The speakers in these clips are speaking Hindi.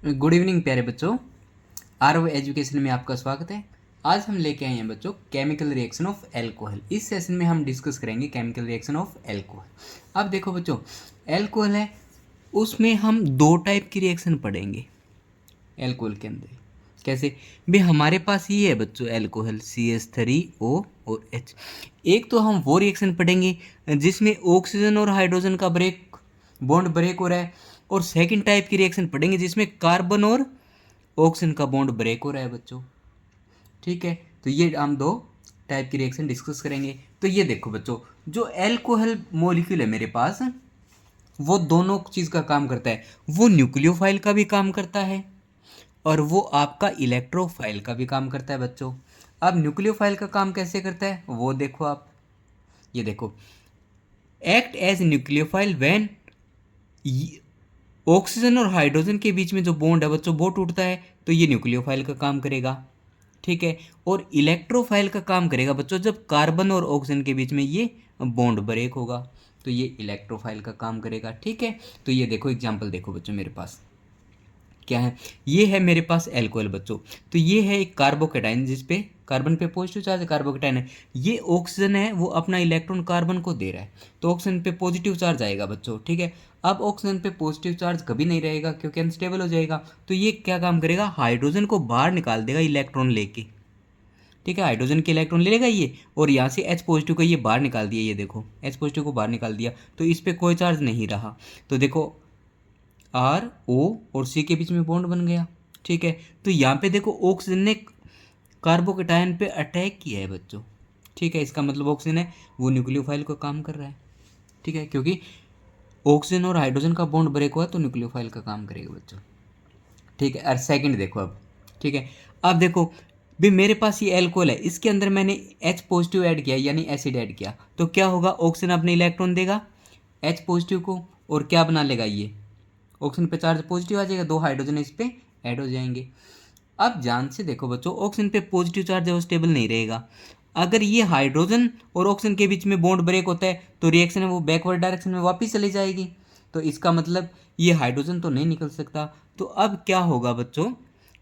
गुड इवनिंग प्यारे बच्चों। आरव एजुकेशन में आपका स्वागत है। आज हम लेके आए हैं बच्चों केमिकल रिएक्शन ऑफ एल्कोहल। इस सेशन में हम डिस्कस करेंगे केमिकल रिएक्शन ऑफ एल्कोहल। अब देखो बच्चों, एल्कोहल है, उसमें हम दो टाइप की रिएक्शन पढ़ेंगे एल्कोहल के अंदर। कैसे भी, हमारे पास ये है बच्चों एल्कोहल CH3O और H। एक तो हम वो रिएक्शन पढ़ेंगे जिसमें ऑक्सीजन और हाइड्रोजन का बॉन्ड ब्रेक हो रहा है, और सेकंड टाइप की रिएक्शन पढ़ेंगे जिसमें कार्बन और ऑक्सीजन का बॉन्ड ब्रेक हो रहा है बच्चों। ठीक है, तो ये हम दो टाइप की रिएक्शन डिस्कस करेंगे। तो ये देखो बच्चों, जो एल्कोहल मॉलिक्यूल है मेरे पास, वो दोनों चीज़ का काम करता है। वो न्यूक्लियोफाइल का भी काम करता है और वो आपका इलेक्ट्रोफाइल का भी काम करता है बच्चों। अब न्यूक्लियोफाइल का काम कैसे करता है वो देखो आप। ये देखो, act as nucleophile when oxygen और हाइड्रोजन के बीच में जो बॉन्ड है बच्चों वो टूटता है, तो ये न्यूक्लियोफाइल का काम करेगा। ठीक है, और इलेक्ट्रोफाइल का काम करेगा बच्चों जब कार्बन और ऑक्सीजन के बीच में ये बॉन्ड ब्रेक होगा, तो ये इलेक्ट्रोफाइल का काम करेगा। ठीक है, तो ये देखो एग्जांपल देखो बच्चों, मेरे पास क्या है, ये है मेरे पास एल्कोहल बच्चों। तो ये है एक कार्बोकेटाइन जिस पे कार्बन पे पॉजिटिव चार्ज है, कार्बोकेटाइन है। ये ऑक्सीजन है, वो अपना इलेक्ट्रॉन कार्बन को दे रहा है, तो ऑक्सीजन पे पॉजिटिव चार्ज आएगा बच्चों। ठीक है, अब ऑक्सीजन पे पॉजिटिव चार्ज कभी नहीं रहेगा क्योंकि अनस्टेबल हो जाएगा, तो ये क्या काम करेगा, हाइड्रोजन को बाहर निकाल देगा इलेक्ट्रॉन लेके। ठीक है, हाइड्रोजन के इलेक्ट्रॉन ले लेगा ये, और यहाँ से H पॉजिटिव को ये बाहर निकाल दिया। ये देखो H पॉजिटिव को बाहर निकाल दिया, तो इस पर कोई चार्ज नहीं रहा। तो देखो R O और C के बीच में बॉन्ड बन गया। ठीक है, तो यहाँ पे देखो ऑक्सीजन ने कार्बोकेटायन पे अटैक किया है बच्चों। ठीक है, इसका मतलब ऑक्सीजन है वो न्यूक्लियोफाइल का काम कर रहा है। ठीक है, क्योंकि ऑक्सीजन और हाइड्रोजन का बॉन्ड ब्रेक हुआ तो न्यूक्लियोफाइल का काम करेगा बच्चों। ठीक है, और सेकंड देखो अब। ठीक है, अब देखो भी मेरे पास ये एल्कोहल है, इसके अंदर मैंने H पॉजिटिव ऐड किया यानी एसिड ऐड किया, तो क्या होगा, ऑक्सीजन अपने इलेक्ट्रॉन देगा H पॉजिटिव को, और क्या बना लेगा, ये ऑक्सीजन पे चार्ज पॉजिटिव आ जाएगा, दो हाइड्रोजन इस पे ऐड हो जाएंगे। अब ध्यान से देखो बच्चों, ऑक्सीजन पे पॉजिटिव चार्ज है वो स्टेबल नहीं रहेगा। अगर ये हाइड्रोजन और ऑक्सीजन के बीच में बॉन्ड ब्रेक होता है तो रिएक्शन है वो बैकवर्ड डायरेक्शन में वापस चली जाएगी, तो इसका मतलब ये हाइड्रोजन तो नहीं निकल सकता। तो अब क्या होगा बच्चों,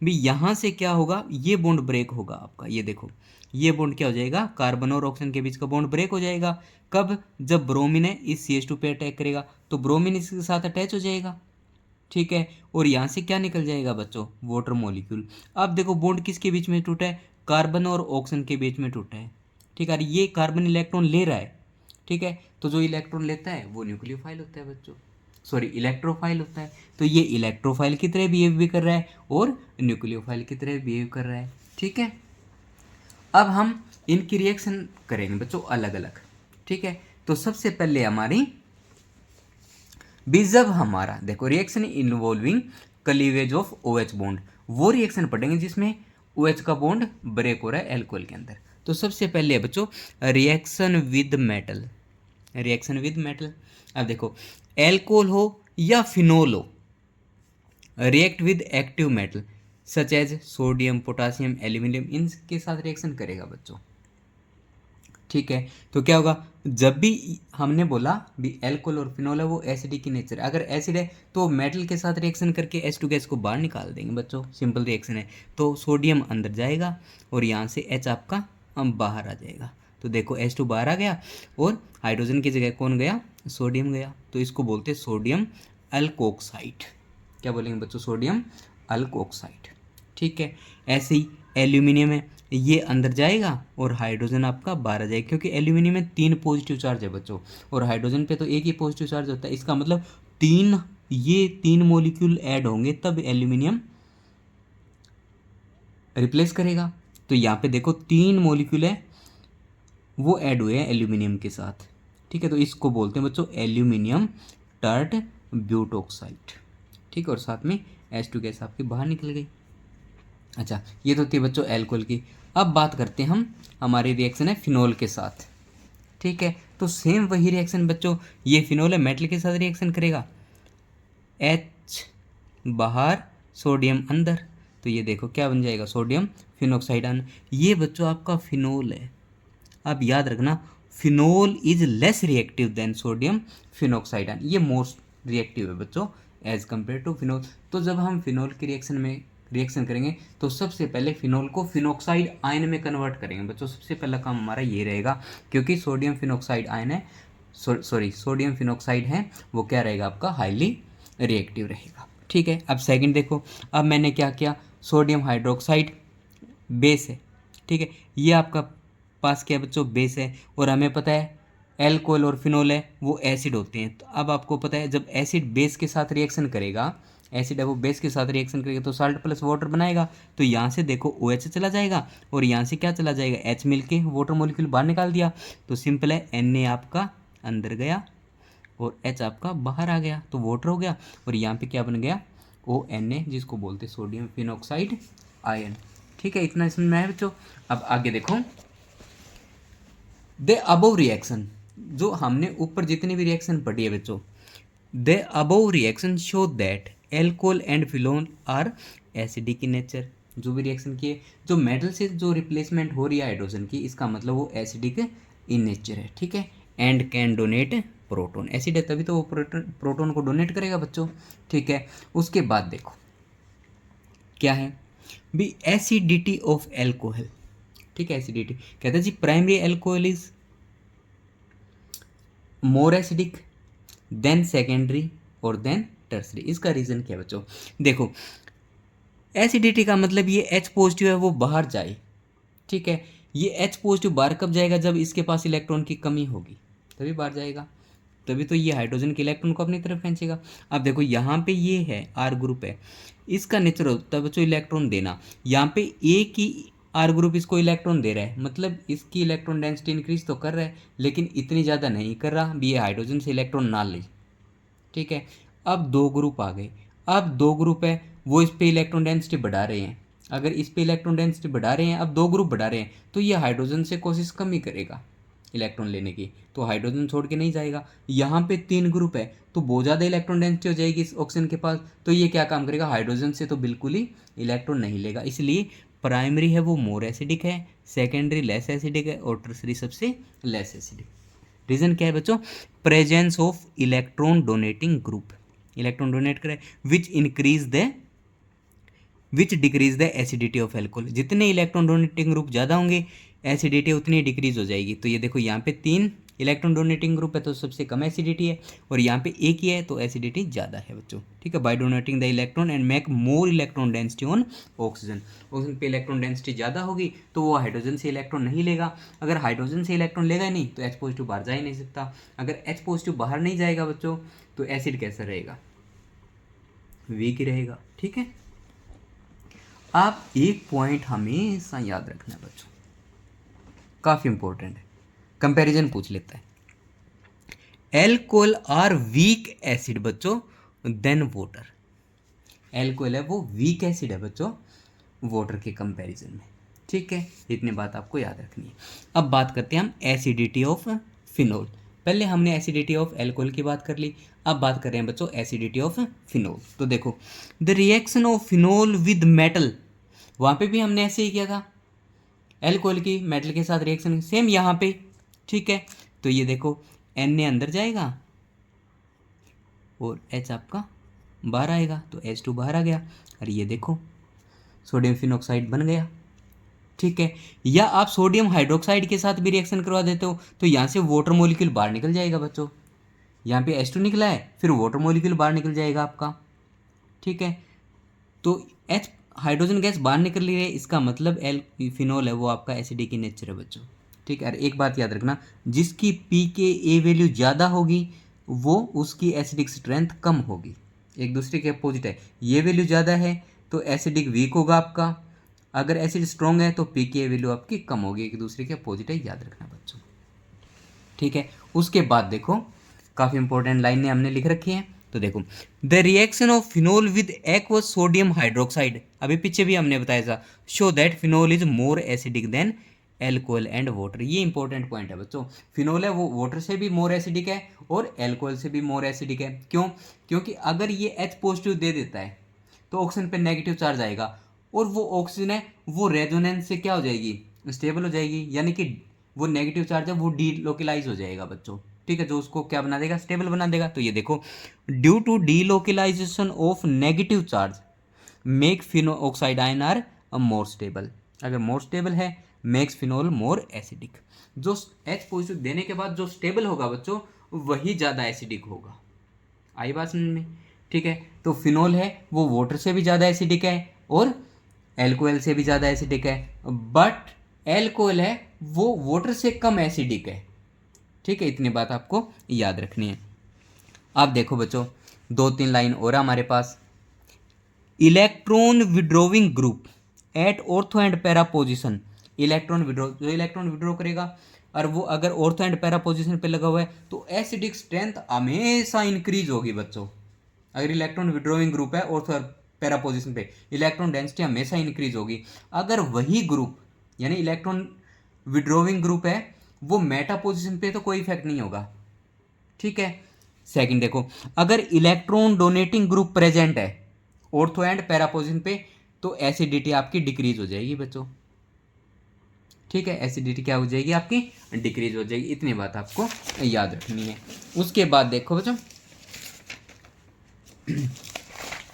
भी यहाँ से क्या होगा, ये बॉन्ड ब्रेक होगा आपका। ये देखो, ये बॉन्ड क्या हो जाएगा, कार्बन और ऑक्सीजन के बीच का बॉन्ड ब्रेक हो जाएगा। कब, जब ब्रोमीन है इस CH2 पे अटैक करेगा, तो ब्रोमीन इसके साथ अटैच हो जाएगा। ठीक है, और यहाँ से क्या निकल जाएगा बच्चों, वाटर मॉलिक्यूल। अब देखो बॉन्ड किसके बीच में टूटा है, कार्बन और ऑक्सीजन के बीच में टूटा है। ठीक है, और ये कार्बन इलेक्ट्रॉन ले रहा है। ठीक है, तो जो इलेक्ट्रॉन लेता है वो न्यूक्लियोफाइल होता है बच्चों, सॉरी इलेक्ट्रोफाइल होता है। तो ये इलेक्ट्रोफाइल की तरह बिहेव भी कर रहा है और न्यूक्लियोफाइल की तरह बिहेव कर रहा है। ठीक है, अब हम इनकी रिएक्शन करेंगे बच्चों अलग अलग। ठीक है, तो सबसे पहले हमारी भी, जब हमारा देखो reaction involving cleavage of OH bond, वो रिएक्शन पढ़ेंगे जिसमें OH का बॉन्ड ब्रेक हो रहा है एल्कोहल के अंदर। तो सबसे पहले है बच्चों reaction with metal. Reaction with metal, अब देखो एल्कोहल हो या फिनोल हो, react with active metal such as sodium, potassium, aluminium, इनके साथ रिएक्शन करेगा बच्चों। ठीक है, तो क्या होगा, जब भी हमने बोला भी एल्कोहल और फिनोल है वो एसिडिक की नेचर, अगर एसिड है तो मेटल के साथ रिएक्शन करके H2 गैस को बाहर निकाल देंगे बच्चों, सिंपल रिएक्शन है। तो सोडियम अंदर जाएगा और यहाँ से H आपका बाहर आ जाएगा। तो देखो H2 बाहर आ गया और हाइड्रोजन की जगह कौन गया, सोडियम गया, तो इसको बोलते हैं सोडियम अल्कोक्साइड। क्या बोलेंगे बच्चों, सोडियम अल्कोक्साइड। ठीक है, ऐसे ही एल्यूमिनियम है, ये अंदर जाएगा और हाइड्रोजन आपका बाहर आ जाएगा, क्योंकि एल्यूमिनियम में 3 पॉजिटिव चार्ज है बच्चों और हाइड्रोजन पे तो एक ही पॉजिटिव चार्ज होता है। इसका मतलब ये तीन मॉलिक्यूल ऐड होंगे तब एल्यूमिनियम रिप्लेस करेगा। तो यहाँ पे देखो 3 मॉलिक्यूल है वो ऐड हुए हैं एल्यूमिनियम के साथ। ठीक है, तो इसको बोलते हैं बच्चों एल्यूमिनियम टर्ट ब्यूटोक्साइड। ठीक है, और साथ में H2 गैस आपकी बाहर निकल गई। अच्छा, ये तो थी बच्चों एल्कोहल की। अब बात करते हैं हम, हमारी रिएक्शन है फिनोल के साथ। ठीक है, तो सेम वही रिएक्शन बच्चों, ये फिनोल है मेटल के साथ रिएक्शन करेगा, H बाहर सोडियम अंदर, तो ये देखो क्या बन जाएगा, सोडियम फिनोक्साइड आन। ये बच्चों आपका फिनोल है। अब याद रखना, phenol is less reactive than sodium phenoxide आन, ये मोस्ट रिएक्टिव है बच्चों एज कम्पेयर टू फिनोल। तो जब हम फिनोल की रिएक्शन करेंगे तो सबसे पहले फिनोल को फिनोक्साइड आयन में कन्वर्ट करेंगे बच्चों। सबसे पहला काम हमारा ये रहेगा, क्योंकि सोडियम फिनोक्साइड आयन है, सोडियम फिनोक्साइड है, वो क्या रहेगा आपका, हाईली रिएक्टिव रहेगा। ठीक है, अब सेकंड देखो, अब मैंने क्या किया, सोडियम हाइड्रोक्साइड बेस है, ठीक है, ये आपका पास क्या बच्चों, बेस है, और हमें पता है एल्कोहल और फिनोल है वो एसिड होते हैं। तो अब आपको पता है जब एसिड बेस के साथ रिएक्शन करेगा, एसिड है वो बेस के साथ रिएक्शन करेगा तो साल्ट प्लस वाटर बनाएगा। तो यहाँ से देखो OH चला जाएगा और यहाँ से क्या चला जाएगा, H मिल के वाटर मॉलिक्यूल बाहर निकाल दिया। तो सिंपल है, Na आपका अंदर गया और H आपका बाहर आ गया, तो वाटर हो गया, और यहाँ पे क्या बन गया, ONA, जिसको बोलते हैं सोडियम फिनोक्साइड आयन। ठीक है, इतना इसमें है बच्चों। अब आगे देखो, द अबव रिएक्शन, जो हमने ऊपर जितनी भी रिएक्शन पढ़ी है बच्चों, the above reaction show that alcohol and phenol are acidic in nature. जो भी रिएक्शन किए, जो मेटल से जो रिप्लेसमेंट हो रही है हाइड्रोजन की, इसका मतलब वो एसिडिक इन नेचर है। ठीक है, and can donate proton, acid है तभी तो वो प्रोटोन को डोनेट करेगा बच्चों। ठीक है, उसके बाद देखो क्या है भी, एसिडिटी ऑफ एल्कोहल। ठीक है, एसिडिटी कहते हैं जी, primary alcohol is more acidic than secondary और देन टर्सरी। इसका रीज़न क्या है बच्चों, देखो एसिडिटी का मतलब ये H पॉजिटिव है वो बाहर जाए। ठीक है, ये H पॉजिटिव बाहर कब जाएगा, जब इसके पास इलेक्ट्रॉन की कमी होगी तभी बाहर जाएगा, तभी तो ये हाइड्रोजन के इलेक्ट्रॉन को अपनी तरफ खींचेगा। अब देखो यहाँ पे ये है R ग्रुप है, इसका नेचर होता है बच्चों इलेक्ट्रॉन देना। यहाँ पे एक ही R ग्रुप इसको इलेक्ट्रॉन दे रहा है, मतलब इसकी इलेक्ट्रॉन डेंसिटी इंक्रीज तो कर रहा है लेकिन इतनी ज़्यादा नहीं कर रहा भी ये हाइड्रोजन से इलेक्ट्रॉन ना ले। ठीक है, अब दो ग्रुप आ गए, अब दो ग्रुप है वो इस पे इलेक्ट्रॉन डेंसिटी बढ़ा रहे हैं। अगर इस पे इलेक्ट्रॉन डेंसिटी बढ़ा रहे हैं, अब दो ग्रुप बढ़ा रहे हैं, तो ये हाइड्रोजन से कोशिश कम ही करेगा इलेक्ट्रॉन लेने की, तो हाइड्रोजन छोड़ के नहीं जाएगा। यहाँ पे तीन ग्रुप है तो बहुत ज़्यादा इलेक्ट्रॉन डेंसिटी हो जाएगी इस ऑक्सीजन के पास, तो ये क्या काम करेगा, हाइड्रोजन से तो बिल्कुल ही इलेक्ट्रॉन नहीं लेगा। इसलिए प्राइमरी है वो मोर एसिडिक है, सेकेंडरी लेस एसिडिक है, और टर्सरी सबसे लेस एसिडिक। रीजन क्या है बच्चों, presence of electron donating group, electron donate करे which decreases the acidity of alcohol. जितने इलेक्ट्रॉन डोनेटिंग ग्रुप ज़्यादा होंगे एसिडिटी उतनी डिक्रीज हो जाएगी। तो ये देखो यहाँ पे तीन इलेक्ट्रॉन डोनेटिंग ग्रुप है तो सबसे कम एसिडिटी है, और यहाँ पे एक ही है तो एसिडिटी ज़्यादा है बच्चों। ठीक है, by donating the electron and make more electron density on oxygen. Oxygen पे इलेक्ट्रॉन डेंसिटी ज़्यादा होगी तो वो हाइड्रोजन से इलेक्ट्रॉन नहीं लेगा। अगर हाइड्रोजन से इलेक्ट्रॉन लेगा ही नहीं तो H पॉजिटिव बाहर जा ही नहीं सकता। अगर H पॉजिटिव बाहर नहीं जाएगा बच्चों तो एसिड कैसा रहेगा, वीक ही रहेगा। ठीक है, आप एक पॉइंट हमेशा याद रखना है बच्चों, काफ़ी इंपॉर्टेंट है, कंपैरिजन पूछ लेता है। एल्कोहल आर वीक एसिड बच्चों देन वाटर, एल्कोहल है वो वीक एसिड है बच्चों वाटर के कंपैरिजन में। ठीक है, इतनी बात आपको याद रखनी है। अब बात करते हैं हम एसिडिटी ऑफ फिनोल। पहले हमने एसिडिटी ऑफ एल्कोहल की बात कर ली, अब बात कर रहे हैं बच्चों एसिडिटी ऑफ फिनोल। तो देखो the reaction of phenol with metal, वहाँ पे भी हमने ऐसे ही किया था, एल्कोहल की मेटल के साथ रिएक्शन सेम यहाँ पे। ठीक है, तो ये देखो Na अंदर जाएगा और H आपका बाहर आएगा, तो H2 बाहर आ गया, और ये देखो सोडियम फिनोक्साइड बन गया। ठीक है, या आप सोडियम हाइड्रोक्साइड के साथ भी रिएक्शन करवा देते हो तो यहाँ से वाटर मॉलिक्यूल बाहर निकल जाएगा बच्चों। यहाँ पे H2 निकला है, फिर वाटर मॉलिक्यूल बाहर निकल जाएगा आपका। ठीक है, तो H हाइड्रोजन गैस बाहर निकल रही है, इसका मतलब फिनोल है वो आपका एसिडिक इन नेचर है बच्चों। ठीक है, और एक बात याद रखना, जिसकी pKa वैल्यू ज़्यादा होगी वो उसकी एसिडिक स्ट्रेंथ कम होगी, एक दूसरे के अपोजिट है। ये वैल्यू ज़्यादा है तो एसिडिक वीक होगा आपका, अगर एसिड स्ट्रॉन्ग है तो pKa वैल्यू आपकी कम होगी, एक दूसरे के अपोजिट है, याद रखना बच्चों। ठीक है, उसके बाद देखो काफ़ी इंपॉर्टेंट लाइनें हमने लिख रखी हैं, तो देखो the reaction of phenol with aqueous sodium hydroxide, अभी पीछे भी हमने बताया था, show that phenol is more acidic then alcohol and water. ये इंपॉर्टेंट पॉइंट है बच्चों, फिनोल है वो वाटर से भी मोर एसिडिक है और एल्कोहल से भी मोर एसिडिक है। क्यों, क्योंकि अगर ये H पॉजिटिव दे देता है तो ऑक्सीजन पे नेगेटिव चार्ज आएगा, और वो ऑक्सीजन है वो रेजोनेंस से क्या हो जाएगी, स्टेबल हो जाएगी, यानी कि वो नेगेटिव चार्ज है वो डीलोकलाइज हो जाएगा बच्चों। ठीक है, जो उसको क्या बना देगा, स्टेबल बना देगा। तो ये देखो, due to delocalisation of negative charge make phenoxide ion are more stable. अगर मोर स्टेबल है, मेक्स फिनोल मोर एसिडिक। जो H पॉजिटिव देने के बाद जो स्टेबल होगा बच्चों, वही ज़्यादा एसिडिक होगा। आई बात समझ में? ठीक है, तो फिनोल है वो वाटर से भी ज़्यादा एसिडिक है और एल्कोहल से भी ज़्यादा एसिडिक है, बट एल्कोहल है वो वाटर से कम एसिडिक है। ठीक है, इतनी बात आपको याद रखनी है। अब देखो बच्चों, 2-3 लाइन और हमारे पास। Electron withdrawing group at ortho and para position. Electron withdraw, जो इलेक्ट्रॉन विड्रो करेगा और वो अगर ऑर्थो एंड पैरा पोजिशन पे लगा हुआ है तो एसिडिक स्ट्रेंथ हमेशा इंक्रीज होगी बच्चों। अगर इलेक्ट्रॉन विड्रोविंग ग्रुप है ऑर्थो और पैरा पोजिशन पे, इलेक्ट्रॉन डेंसिटी हमेशा इंक्रीज होगी। अगर वही ग्रुप यानी इलेक्ट्रॉन विड्रोविंग ग्रुप है वो मेटा पोजिशन पे तो कोई इफेक्ट नहीं होगा। ठीक है, सेकंड देखो, अगर इलेक्ट्रॉन डोनेटिंग ग्रुप प्रेजेंट है ऑर्थो एंड पैरा पोजिशन पे तो एसिडिटी आपकी डिक्रीज हो जाएगी बच्चों। ठीक है, एसिडिटी क्या हो जाएगी आपकी, डिक्रीज हो जाएगी। इतनी बात आपको याद रखनी है। उसके बाद देखो बच्चों,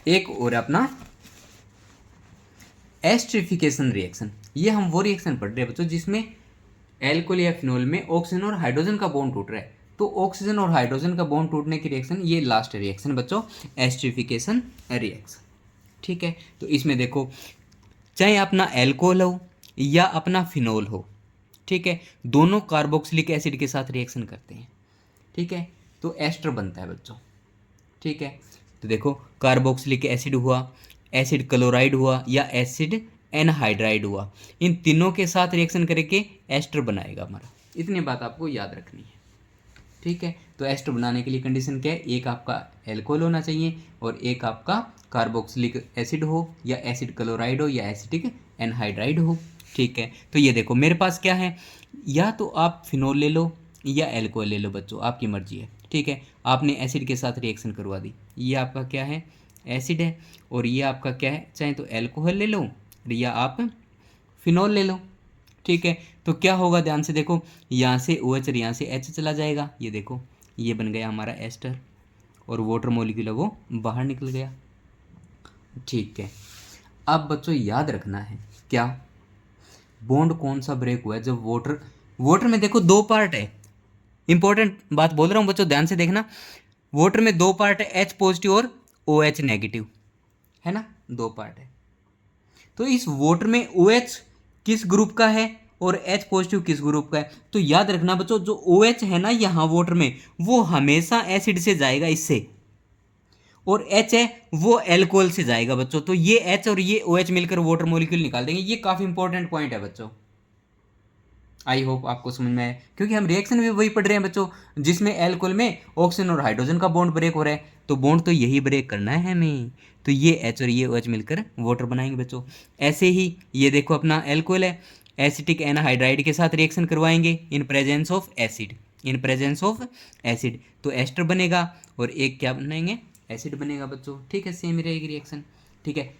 एक और अपना एस्टरिफिकेशन रिएक्शन। ये हम वो रिएक्शन पढ़ रहे हैं बच्चों जिसमें एल्कोहल या फिनोल में ऑक्सीजन और हाइड्रोजन का बॉन्ड टूट रहा है। तो ऑक्सीजन और हाइड्रोजन का बॉन्ड टूटने की रिएक्शन, ये लास्ट रिएक्शन बच्चों, एस्टरिफिकेशन रिएक्शन। ठीक है, तो इसमें देखो, चाहे अपना एल्कोहल हो या अपना फिनोल हो, ठीक है, दोनों कार्बोक्सिलिक एसिड के साथ रिएक्शन करते हैं। ठीक है, तो एस्टर बनता है बच्चों। ठीक है, तो देखो, कार्बोक्सिलिक एसिड हुआ, एसिड क्लोराइड हुआ या एसिड एनहाइड्राइड हुआ, इन तीनों के साथ रिएक्शन करके एस्टर बनाएगा हमारा। इतनी बात आपको याद रखनी है। ठीक है, तो एस्टर बनाने के लिए कंडीशन क्या है, एक आपका एल्कोहल होना चाहिए और एक आपका कार्बोक्सिलिक एसिड हो या एसिड क्लोराइड हो या एसिडिक एनहाइड्राइड हो। ठीक है, तो ये देखो मेरे पास क्या है, या तो आप फिनोल ले लो या एल्कोहल ले लो बच्चों, आपकी मर्जी है। ठीक है, आपने एसिड के साथ रिएक्शन करवा दी, ये आपका क्या है, एसिड है, और ये आपका क्या है, चाहे तो एल्कोहल ले लो या आप फिनोल ले लो। ठीक है, तो क्या होगा, ध्यान से देखो, यहाँ से OH और यहाँ से H चला जाएगा, ये देखो ये बन गया हमारा एस्टर और वाटर मॉलिक्यूल है वो बाहर निकल गया। ठीक है, अब बच्चों याद रखना है क्या, बॉन्ड कौन सा ब्रेक हुआ है जब वाटर में देखो दो पार्ट है। इंपॉर्टेंट बात बोल रहा हूँ बच्चों, ध्यान से देखना, वाटर में दो पार्ट है, H पॉजिटिव और OH नेगेटिव, है ना, दो पार्ट है। तो इस वाटर में OH किस ग्रुप का है और H पॉजिटिव किस ग्रुप का है, तो याद रखना बच्चों, जो OH है ना यहाँ वाटर में, वो हमेशा एसिड से जाएगा इससे, और H है वो एल्कोहल से जाएगा बच्चों। तो ये H और ये OH मिलकर वाटर मॉलिक्यूल निकाल देंगे। ये काफी इंपॉर्टेंट पॉइंट है बच्चों, आई होप आपको समझ में आए, क्योंकि हम रिएक्शन भी वही पढ़ रहे हैं बच्चों जिसमें एल्कोहल में ऑक्सीजन और हाइड्रोजन का बॉन्ड ब्रेक हो रहा है। तो बॉन्ड तो यही ब्रेक करना है हमें, तो ये H और ये OH मिलकर वाटर बनाएंगे बच्चों। ऐसे ही ये देखो अपना एल्कोहल है, एसिटिक एनहाइड्राइड के साथ रिएक्शन करवाएंगे in presence of acid, in presence of acid, तो एस्टर बनेगा और एक क्या बनाएंगे, एसिड बनेगा बच्चों। ठीक है, सेम रहेगी रिएक्शन। ठीक है,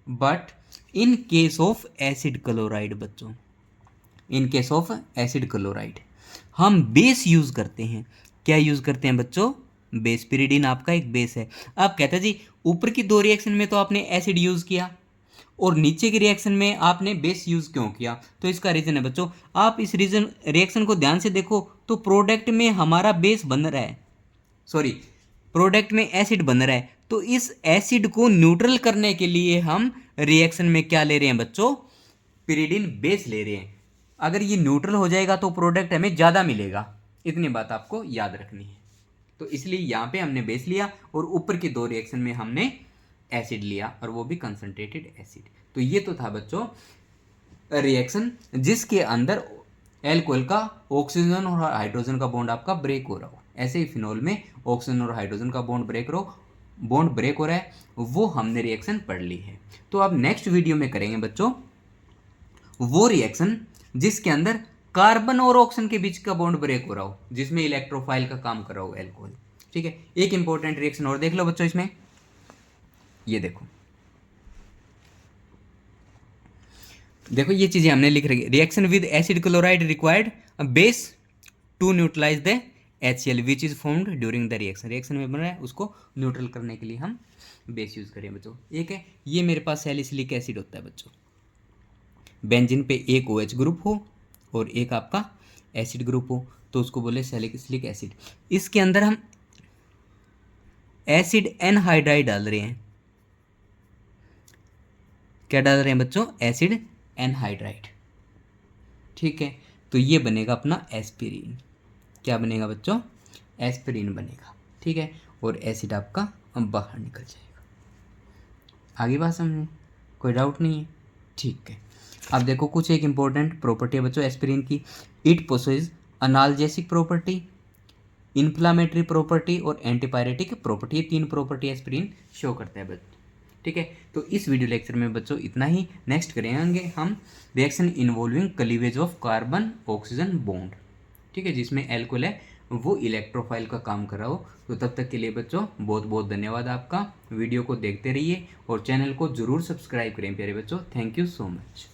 but in case of acid chloride बच्चों, in case of acid chloride हम बेस यूज करते हैं। क्या यूज करते हैं बच्चों, बेस। पिरिडीन आपका एक बेस है। आप कहते हैं जी ऊपर की दो रिएक्शन में तो आपने एसिड यूज किया और नीचे की रिएक्शन में आपने बेस यूज क्यों किया, तो इसका रीजन है बच्चों, आप इस रीजन रिएक्शन को ध्यान से देखो तो प्रोडक्ट में हमारा बेस बन रहा है, सॉरी प्रोडक्ट में एसिड बन रहा है, तो इस एसिड को न्यूट्रल करने के लिए हम रिएक्शन में क्या ले रहे हैं बच्चों, पिरिडिन बेस ले रहे हैं। अगर ये न्यूट्रल हो जाएगा तो प्रोडक्ट हमें ज़्यादा मिलेगा, इतनी बात आपको याद रखनी है। तो इसलिए यहाँ पे हमने बेस लिया और ऊपर की दो रिएक्शन में हमने एसिड लिया और वो भी कंसंट्रेटेड एसिड। तो ये तो था बच्चों रिएक्शन जिसके अंदर एल्कोहल का ऑक्सीजन और हाइड्रोजन का बॉन्ड आपका ब्रेक हो रहा हो। ऐसे ही फिनोल में ऑक्सीजन और हाइड्रोजन का बॉन्ड ब्रेक हो रहा है, वो हमने रिएक्शन पढ़ ली है। तो अब नेक्स्ट वीडियो में करेंगे बच्चों वो रिएक्शन जिसके अंदर कार्बन और ऑक्सीजन के बीच का बॉन्ड ब्रेक हो रहा हो, जिसमें इलेक्ट्रोफाइल का काम कर रहा हो एल्कोहल। ठीक है, एक इंपॉर्टेंट रिएक्शन और देख लो बच्चों इसमें, ये देखो ये चीजें हमने लिख रखी। Reaction with acid chloride required base to neutralise the HCl which is formed during the reaction में बन रहा है, उसको न्यूट्रल करने के लिए हम बेस यूज करें बच्चों। एक है ये मेरे पास सैलिसिलिक एसिड होता है बच्चों, बेंजीन पे एक OH ग्रुप हो और एक आपका एसिड ग्रुप हो तो उसको बोले सैलिसिलिक एसिड। इसके अंदर हम एसिड एनहाइड्राइड डाल रहे हैं। क्या डाल रहे हैं बच्चों? Acid anhydride. ठीक है, तो ये बनेगा अपना एस्पिरिन। क्या बनेगा बच्चों? एस्पिरिन बनेगा। ठीक है, और एसिड आपका बाहर निकल जाएगा। आगे बात समझे? कोई डाउट नहीं है? ठीक है, अब देखो कुछ एक इंपॉर्टेंट प्रॉपर्टी है बच्चों एस्पिरिन की। It possess analgesic property, inflammatory property और एंटीपायरेटिक प्रॉपर्टी। ये 3 प्रॉपर्टी एस्पिरिन शो करता है बच्चों। ठीक है, तो इस वीडियो लेक्चर में बच्चों इतना ही। नेक्स्ट करेंगे हम reaction involving cleavage of carbon oxygen bond. ठीक है, जिसमें एल्कोहल है वो इलेक्ट्रोफाइल का काम कर रहा हो। तो तब तक के लिए बच्चों बहुत बहुत धन्यवाद आपका। वीडियो को देखते रहिए और चैनल को जरूर सब्सक्राइब करें प्यारे बच्चों। Thank you so much.